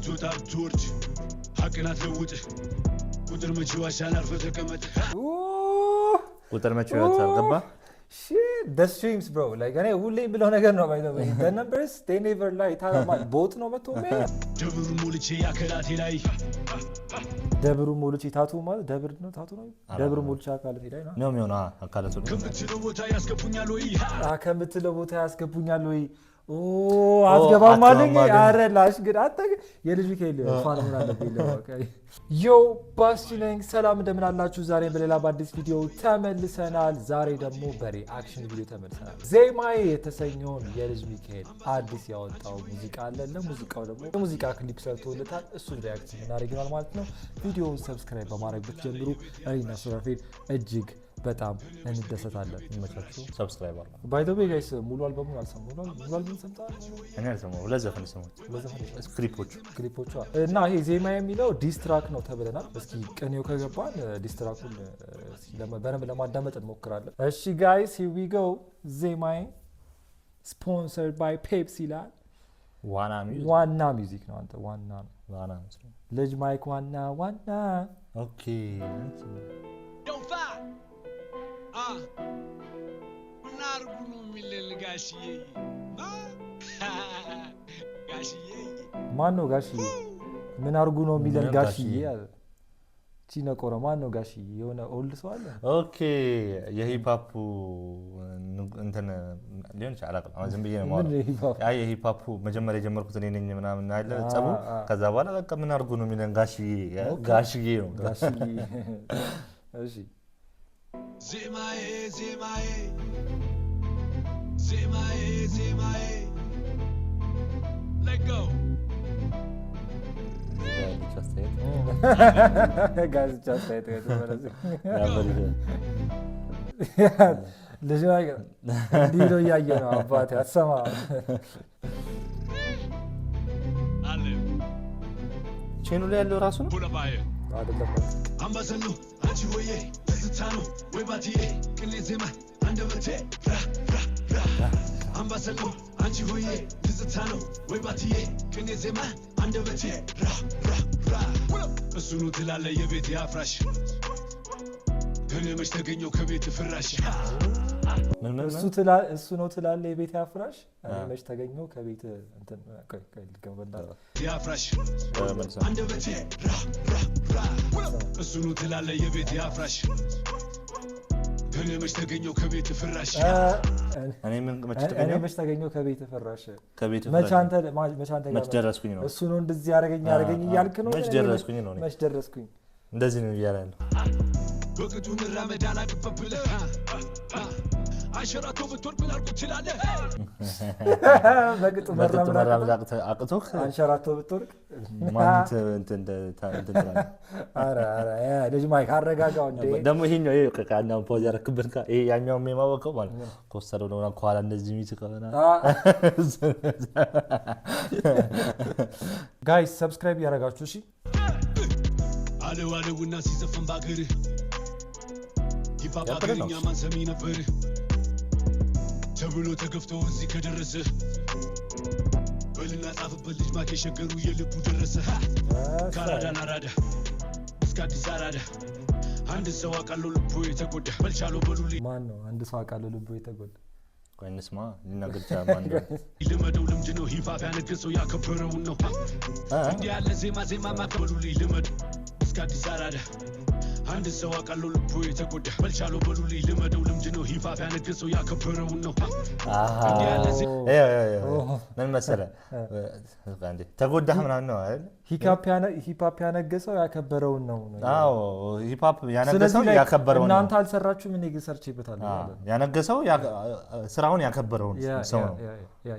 ብትወጣ ብትወርድ ሀቅን አትለውጥ ቁጥር መቼ ዋሻል አርፈህ ተቀመጥ ቁጥር መቼ ይወጣል ገባ shit the streams bro like እኔ ሁሌ ብለው ነገር ነው ባይዘው the numbers they never lie ታማ ቦት ነው መጥቶ ደብሩ ሞልቼ ያከላቴ ላይ ደብሩ ሞልቼ ታቱ ማለት ደብር ነው ታቱ ነው ደብሩ ሞልቼ አካላቴ ላይ ነው የሚሆነው አካላቱ ነው ከምትለው ቦታ ያስገቡኛል ወይ ከምትለው ቦታ ያስገቡኛል ወይ አስገባም አለኝ አረላሽ ግን አጠቅ የልጅ ከይል ፋን ምን አለብኝ ለዋቀይ ዮ ባስቲነኝ ሰላም እንደምን አላችሁ ዛሬ በሌላ በአዲስ ቪዲዮ ተመልሰናል ዛሬ ደግሞ በሪአክሽን ቪዲዮ ተመልሰናል ዜማዬ የተሰኘውን የልጅ ሚካኤል አዲስ ያወጣው ሙዚቃ አለ ለሙዚቃው ደግሞ የሙዚቃ ክሊፕ ሰርቶልታል እሱን ሪአክት እናደርጋለን ማለት ነው ቪዲዮውን ሰብስክራይብ በማድረግ ብትጀምሩ እኔና ሱራፌል እጅግ በጣም እንደሰታለን ይመቻችሁ ሰብስክራይብ አድርጉ ባይ ዘ ዌይ ጋይስ ሙሉ አልበሙን አልሰማሁም ሙሉ አልበሙን ሰምታል እኔ አልሰማሁም ሁለት ዘፈን ሰማሁት ክሊፖቹ እና ይሄ ዜማ የሚለው ዲስትራክ ነው ተብለናል እስኪ ቀኔው ከገባን ዲስትራኩን በደንብ ለማዳመጥ እንሞክራለን እሺ ጋይስ here we go ዜማዬ sponsored by Pepsi ይላል ዋና ሚውዚክ ነው አንተ ዋና ልጅ ማይክ ዋና ኦኬ ናርጉኑ ሚለል ጋሽዬ ማን ነው ጋሽዬ ምን አርጉ ነው ሚለል ጋሽዬ አለ ቺነቆረ ማን ነው ጋሽዬ የሆነ ኦልድ ሰው አለ ኦኬ የሂፕ እንትን ሊሆን ይችላል አላውቅም ዝም ብዬ ነው ማለት አይ የሂፕ ሆፕ መጀመሪያ የጀመርኩት እኔ ነኝ ምናምን አይደል ጸቡ ከዛ በኋላ በቃ ምን አርጉ ነው ሚለል ጋሽዬ ነው እሺ ዜማዬ let go guys just say it ልጅ ላይ ዲዶ ያየ ነው አባቴ አሰማ አለ ቼኑ ላይ ያለው ራሱ ነው አይደለም አምባሰሉ አንቺ ሆዬ ትዝታኑ ወይ ባቲዬ ቅኔ ዜማ አንደበቴ አምባሰሉ አንቺ ሆዬ ትዝታኑ ወይ ባቲዬ ቅኔ ዜማ አንደበቴ እሱ ነው ትላለ የቤት አፍራሽ እኔ መች ተገኘው ከቤት ፍራሽ እሱ ነው ትላለ የቤት አፍራሽ እኔ መች ተገኘው ከቤት እንትን ቆይ ልገበላ ያፍራሽ አንደበቴ እሱ ነው ትላለ የቤት አፍራሽ እኔ መች ተገኘው ከቤት ፍራሽ እኔ መች ተገኘው ከቤት ፍራሽ መች ደረስኩኝ ነው እሱ ነው እንደዚህ ያረገኝ እያልክ ነው መች ደረስኩኝ እንደዚህ ነው ይያላል በቅጡ ንራመድ አላቅበብልህ አንሸራቶ ብትወርቅ ብላልኩ ትላለህ በቅጡ መራመድ አቅቶክ አንሸራቶ ብትወርቅ ማንተ እንትን አረ ልጅ ማይክ አረጋጋው እንዴ ደግሞ ይሄኛው ከካናው ፖዝ ያረክብን ይሄ ያኛው የማወቀው ማለት ኮስተሩ ነው ኳላ እንደዚህ ሚስከና ጋይስ ሰብስክራይብ ያረጋችሁ እሺ አለዋለውና ሲዘፈን ባገር ይፋፋ ገኛ ማን ሰሚ ነበር ተብሎ ተገፍቶ እዚህ ከደረሰ በልና ጻፍበት ልጅ ማኬ ሸገሩ የልቡ ደረሰ ካራዳ ናራዳ እስከ አዲስ አራዳ አንድ ሰው አቃሎ ልቡ የተጎዳ በልቻሎ በሉልኝ ማን ነው አንድ ሰው አቃሎ ልቡ የተጎዳ ቆይንስማ ሊናገር ቻ ማን ነው ልመደው ልምድ ነው ሂፋፍ ያነገሰው ያከበረው ነው እንዲህ ያለ ዜማ ማከበሉልኝ ልመድ እስከ አዲስ አራዳ አንድ ሰው አቃሎ ልቡ የተጎዳ በልቻሎ በሉልኝ ልመደው ልምድ ነው ሂፋፍ ያነገሰው ያከበረው ነው እንዲህ ያለ ምን መሰለህ አንዴ ተጎዳህ ምናምን ነው አይደል ሂፓፕ ያነገሰው ያከበረው ነው አዎ ሂፓፕ ያነገሰው ያከበረው ነው እናንተ አልሰራችሁም እኔ ሰርች ይበታል ያነገሰው ስራውን ያከበረው ሰው ነው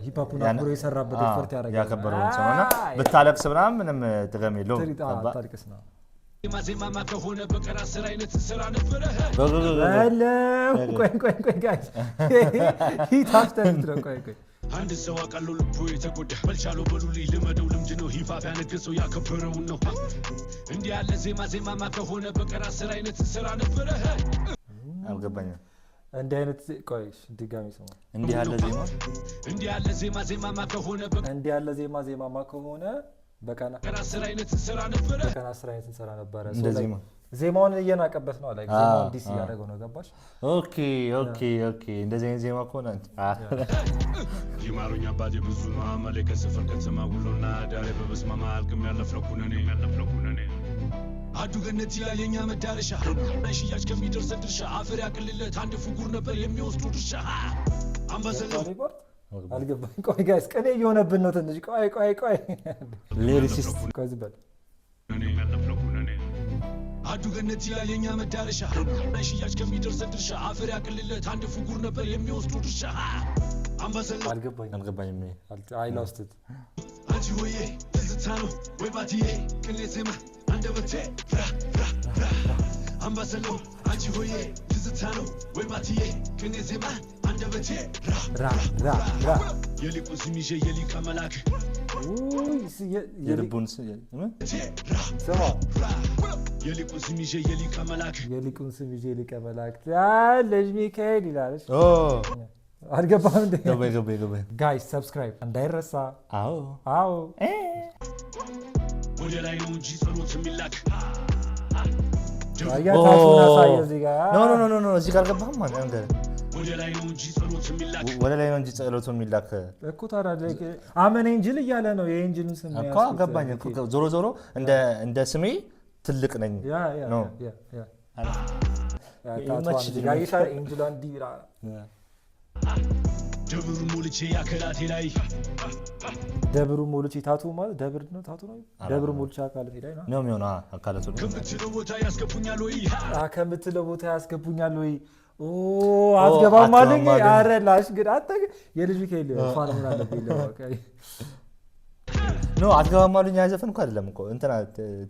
ሂፓፑን አብሮ የሰራበት ኤፈርት ያከበረው ሰው ነው ብታለቅስ ምንም ጥቅም የለውም ታልቅስ ነው ዜማ ከሆነ በቀራ ስራ አይነት ስራ ነበር ቆይ ጋይስ ሂት አፍተር ኢንትሮ ቆይ አንድ ሰው አቃሎ ልቡ የተጎዳ በልቻሎ በሉልኝ ልመደው ልምድ ነው ሂፋፍ ያነገሰው ያከበረው ነው እንዲህ ያለ ዜማ ከሆነ በቀራ ስራ አይነት ስራ ነበር አልገባኝም እንዲህ አይነት ቆይ ድጋሚ ሰማ እንዲህ ያለ ዜማ ከሆነ እንዲህ ያለ ዜማ ከሆነ በቀና 10 አይነት እንሰራ ነበረ በቀና 10 አይነት እንሰራ ነበረ እንደዚህ ነው ዜማውን እየናቀበት ነው ላይ ዜማውን ዲስ ያደረገው ነው ገባሽ ኦኬ እንደዚህ አይነት ዜማ ኮና ይማሩኛ አባቴ ብዙ ማማለ ከሰፈር ከተማ ሁሉና ዳሬ በበስማማ አልቅም ያለፍለኩነኔ አዱ ገነት ይላል የኛ መዳረሻ ሽያጭ ከሚደርስ ድርሻ አፈር ያቅልለት አንድ ፍጉር ነበር የሚወስዱ ድርሻ አምባሰል አልገባኝ ቆይ ጋይስ ቀኔ እየሆነብን ነው ትንሽ ቆይ ሊሪሲስት ቆይ ዝበል አዱ ገነት ይላል የኛ መዳረሻ ሽያጭ ከሚደርስ ድርሻ አፈር ያቅልለት አንድ ፍጉር ነበር የሚወስዱ ድርሻ አምባሰል አልገባኝም አይ ሎስት ኢት አንቺ ሆዬ ትዝታ ነው ወይ ባትዬ ቅኔ ዜማ አንደበቴ አምባሰል አንቺ ሆዬ ትዝታ ነው ወይ ባትዬ ቅኔ ዜማ አንደበቴ የሊቁን ስም ይዤ የሊቀ መላክ የልቡን ስማ የሊቁን ስም ይዤ የሊቀ መላክ የሊቁን ስም ይዤ የሊቀ መላክ ልጅ ሚካኤል ይላል አልገባም እንዴ ገባኝ ጋይስ ሰብስክራይብ እንዳይረሳ አዎ ወደ ላይ ነው እንጂ ጸሎት የሚላክ ያታቱና ሳይው እዚህ ጋር ኖ እዚህ ጋር ገባህም ማለት አንተ ወደ ላይ ነው እንጂ ጸሎት የሚላክ ወደ ላይ ነው እንጂ ጸሎት የሚላክ እኮ ታዲያ አመን ኤንጅል እያለ ነው የኤንጅልን ስም እኮ ገባኝ እኮ ዞሮ እንደ ስሜ ትልቅ ነኝ ነው ታቷን ጋይሳ ኤንጅላን ዲራ ደብሩ ሞልቼ ያከላቴ ላይ ደብሩ ሞልቼ ታቱ ማለት ደብር ነው ታቱ ነው ደብሩ ሞልቼ አካላቴ ላይ ነው የሚሆነው አካላቱ ከምትለው ቦታ ያስገቡኛል ወይ ከምትለው ቦታ ያስገቡኛል ወይ አስገባም አለኝ አረላሽ ግን አጠቅ የልጅ ከይል ፋን ምን አለብኝ ለዋቀ ነው አስገባም አለኝ ያዘፈን እኮ አይደለም እኮ እንትና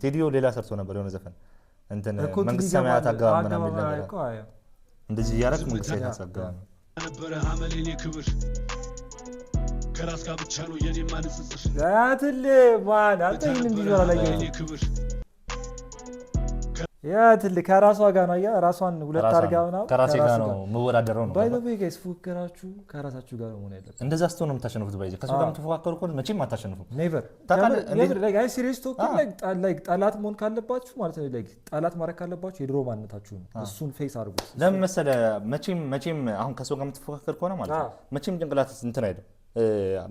ቴዲዮ ሌላ ሰርቶ ነበር የሆነ ዘፈን እንትን መንግስት ሰማያት አገባም ምናምን ነገር እንደዚህ ያረክ መንግስት ሰማያት አገባም ነበረ አመሌኔ ክብር ከራስ ጋር ብቻ ነው የኔ ማንጽጽር ያትል ማን አንተ ይሄን ቢዞራ ላይ ክብር ያትል ከራሷ ጋር ነው ራሷን ሁለት አርጋው ነው ከራሴ ጋር ነው መወዳደረው ነው ባይ ዘ ዌይ ጋይስ ፉከራችሁ ከራሳችሁ ጋር ነው ሆነ ያለው እንደዛ ስትሆን ነው የምታሸንፉት ባይዘ ከሱ ጋር የምትፎካከሩ እኮ መቼም አታሸንፉም ኔቨር ላይ ሲሪየስ ቶክ ላይ ጠላት መሆን ካለባችሁ ማለት ነው ላይ ጠላት ማረክ ካለባችሁ የድሮ ማንነታችሁ ነው እሱን ፌስ አድርጉት ለምን መሰለህ መቼም አሁን ከሱ ጋር የምትፎካከር ከሆነ ማለት ነው መቼም ጭንቅላት እንትን አይደለም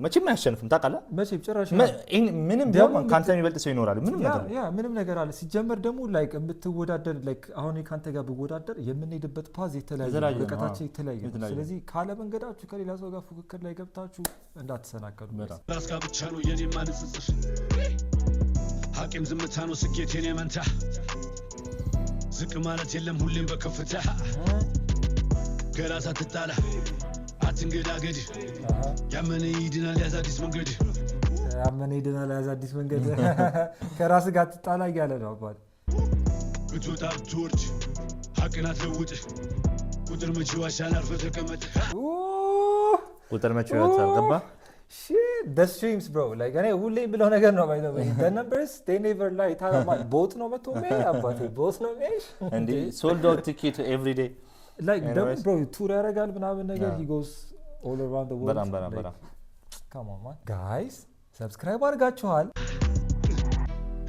መቼም አያሸንፍም ታውቃለህ መቼም ጭራሽ ምንም ቢሆን ካንተ የሚበልጥ ሰው ይኖራል ምንም ነገር አለ ሲጀመር ደግሞ ላይክ የምትወዳደር ላይክ አሁን ካንተ ጋር ብወዳደር የምንሄድበት ፓዝ የተለያየ ርቀታችን የተለያየ ስለዚህ ካለ መንገዳችሁ ከሌላ ሰው ጋር ፉክክር ላይ ገብታችሁ እንዳትሰናከሉ ራስ ጋር ብቻ ነው የኔ ማንጽጽር ሐቂም ዝምታ ነው ስኬቴን የመንታ ዝቅ ማለት የለም ሁሌም በከፍታ ገራሳ ትጣላ አትንገዳገድ ያመነ ይድናል ያዝ አዲስ መንገድ ከራስ ጋር ትጣላ እያለ ነው አባል ብትወጣ ብትወርድ ሐቅን አትለውጥ ቁጥር መቼ ዋሻል አርፈህ ተቀመጥ ቁጥር መቼ ዋሻል ገባ the streams bro like እኔ ሁሌ ብለው ነገር ነው by the way the numbers they never lie ታማ ቦት ነው መጥቶ አባቴ ቦት ነው እንዴ sold out ticket every day like double bro tour ያረጋል ምናምን ነገር he goes all around the world በጣም come on man guys subscribe አድርጋችኋል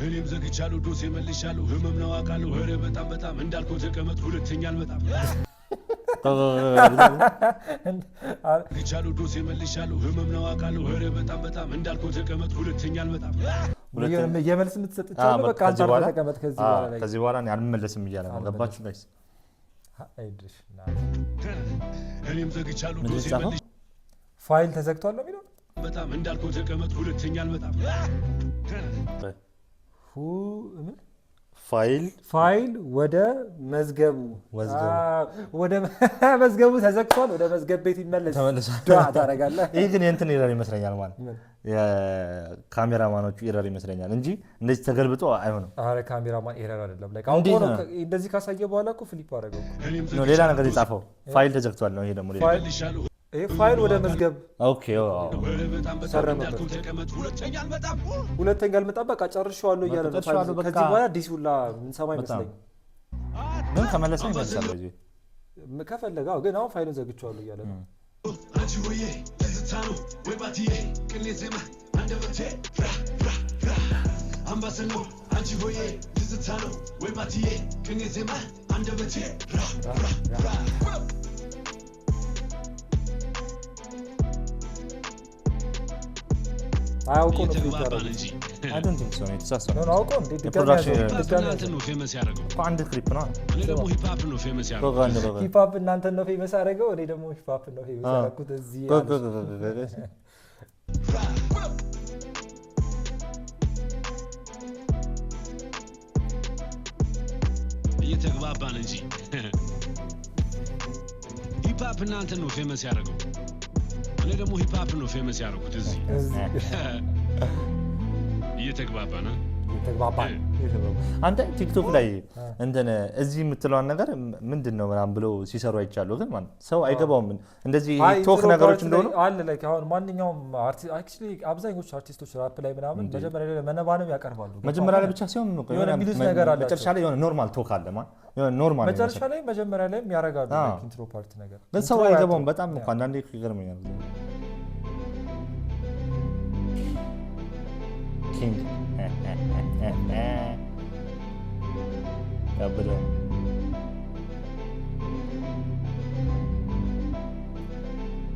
እኔም ዘግቻለሁ ዶሴ መልሻለሁ ህመም ነው አውቃለሁ ኧረ በጣም እንዳልኩህ ተቀመጥ ሁለተኛ አልመጣም ግቻለሁ ዶሴ መልሻለሁ ህመም ነው አውቃለሁ ኧረ በጣም እንዳልኩህ ተቀመጥ ሁለተኛ አልመጣም የመልስ የምትሰጥቻለሁ በቃ አንተ ተቀመጥ ከዚህ በኋላ እኔ አልመለስም እያለ ነው ገባችሁ ጋይስ አይድሽ እኔም ዘግቻለሁ ዶሴ መልሻለሁ ፋይል ተዘግቷል ነው የሚለው በጣም እንዳልኩህ ተቀመጥ ሁለተኛ አልመጣም ፋይል ወደ መዝገቡ ተዘግቷል ወደ መዝገብ ቤት ይመለሳል ታረጋለህ ይሄ ግን እንትን ኤረር ይመስለኛል ማለት የካሜራማኖቹ ኤረር ይመስለኛል እንጂ እንደዚህ ተገልብጦ አይሆንም አረ ካሜራማን ኤረር አይደለም ላይክ አሁን እንደዚህ ካሳየ በኋላ እኮ ፍሊፕ አደረገው ነው ሌላ ነገር የጻፈው ፋይል ተዘግቷል ነው ይሄ ደግሞ ሌላ ፋይል ወደ መዝገብ ኦኬ ሁለተኛ አልመጣም በቃ ጨርሼዋለሁ እያለ ነው ከዚህ በኋላ አዲስ ሁላ ምን ሰማ ይመስለኝ ምን ከመለሰ ይመስላል ልጅ ከፈለጋው ግን አሁን ፋይሉን ዘግቼዋለሁ እያለ ነው አንቺ ሆዬ ትዝታ ነው ወይ ባትዬ ቅኔ ዜማ አንደበቴ አምባሰል ነው አንቺ ሆዬ ትዝታ ነው ወይ ማትዬ ቅኔ ዜማ አንደበቴ ራ ራ ራ አውቆ ነው የተግባባን እንጂ I don't think so የተሳሳተ ነው አውቆ እንዴ እናንተ ነው ፌመስ ያደረገው አንድ ክሊፕ ነው እኔ ደግሞ ሂፕ ነው ፌመስ ያደረገው ሂፕ ሆፕ እናንተ ነው ፌመስ ያደረገው እኔ ደግሞ ሂፕ ሆፕ ነው ፌመስ ያደረኩት እዚህ እየተግባባን እንጂ ሂፕ ሆፕ እናንተ ነው ፌመስ ያደረገው እኔ ደግሞ ሂፕ ሆፕ ነው ፌመስ ያደረኩት እዚህ እየተግባባን አንተ ቲክቶክ ላይ እንትን እዚህ የምትለውን ነገር ምንድነው ምናምን ብሎ ሲሰሩ አይቻለሁ ግን ማለት ሰው አይገባውም እንደዚህ ቶክ ነገሮች እንደሆኑ አለ ላይክ አሁን ማንኛውም አርቲስት አክቹሊ አብዛኞቹ አርቲስቶች ራፕ ላይ ምናምን መጀመሪያ ላይ መነባነብ ያቀርባሉ መጀመሪያ ላይ ብቻ ሲሆን መጨረሻ ላይ የሆነ ኖርማል ቶክ አለ ማለት የሆነ ኖርማል መጨረሻ ላይ መጀመሪያ ላይ ያረጋሉ ላይክ ኢንትሮ ፓርት ነገር ግን ሰው አይገባውም በጣም እንኳን አንዳንዴ ይገርመኛል ኪንግ ያበደ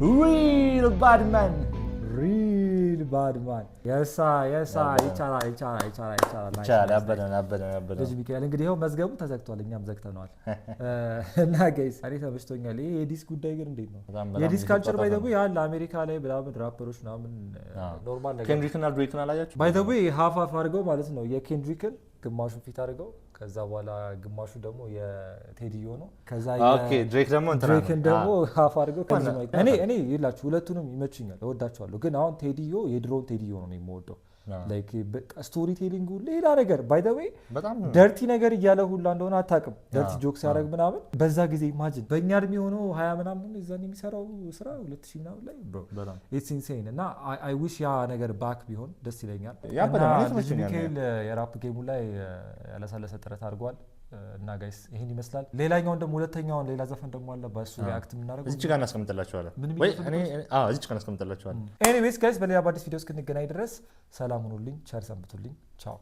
real bad man የሳ ይቻላል ያበደ ልጅ ሚካኤል እንግዲህ ይኸው መዝገቡ ተዘግቷል እኛም ዘግተነዋል እና ጋይስ አሪ ተመችቶኛል ይሄ የዲስ ጉዳይ ግን እንዴት ነው የዲስ ካልቸር ባይ ዘ ዌይ ያለ አሜሪካ ላይ ምናምን ራፐሮች ምናምን ኖርማል ነገር ኬንድሪክና ድሬክን አላያችሁ ባይ ዘ ዌይ ሃፍ አድርገው ማለት ነው የኬንድሪክን ግማሹን ፊት አድርገው ከዛ በኋላ ግማሹ ደግሞ የቴዲዮ ነው ከዛ ኦኬ ድሬክ ደግሞ ሃፍ አድርገው እኔ ይላችሁ ሁለቱንም ይመችኛል እወዳቸዋለሁ ግን አሁን ቴዲዮ የድሮን ቴዲዮ ነው የምወደው ላይክ ስቶሪ ቴሊንጉ ሌላ ነገር ባይ ዘ ዌይ ደርቲ ነገር እያለ ሁላ እንደሆነ አታውቅም ደርቲ ጆክስ ያደርግ ምናምን በዛ ጊዜ ኢማጂን በእኛ እድሜ ሆኖ 20 ምናምን እዛን የሚሰራው ስራ 2000 ምናምን ላይ ብሮ ኢትስ ኢንሴን እና አይ ዊሽ ያ ነገር ባክ ቢሆን ደስ ይለኛል እና ሚካኤል የራፕ ጌሙ ላይ ያለሳለሰ ጥረት አድርጓል እና ጋይስ ይሄን ይመስላል ሌላኛውን ደግሞ ሁለተኛውን ሌላ ዘፈን ደግሞ አለ ባሱ ሪአክት የምናደርገው እዚህ ጋር እናስቀምጥላችኋለን ወይ እኔ እዚህ ጋር እናስቀምጥላችኋለን ኤኒዌይስ ጋይስ በሌላ በአዲስ ቪዲዮ እስክንገናኝ ድረስ ሰላም ሁኑልኝ ቸር ሰንብቱልኝ ቻው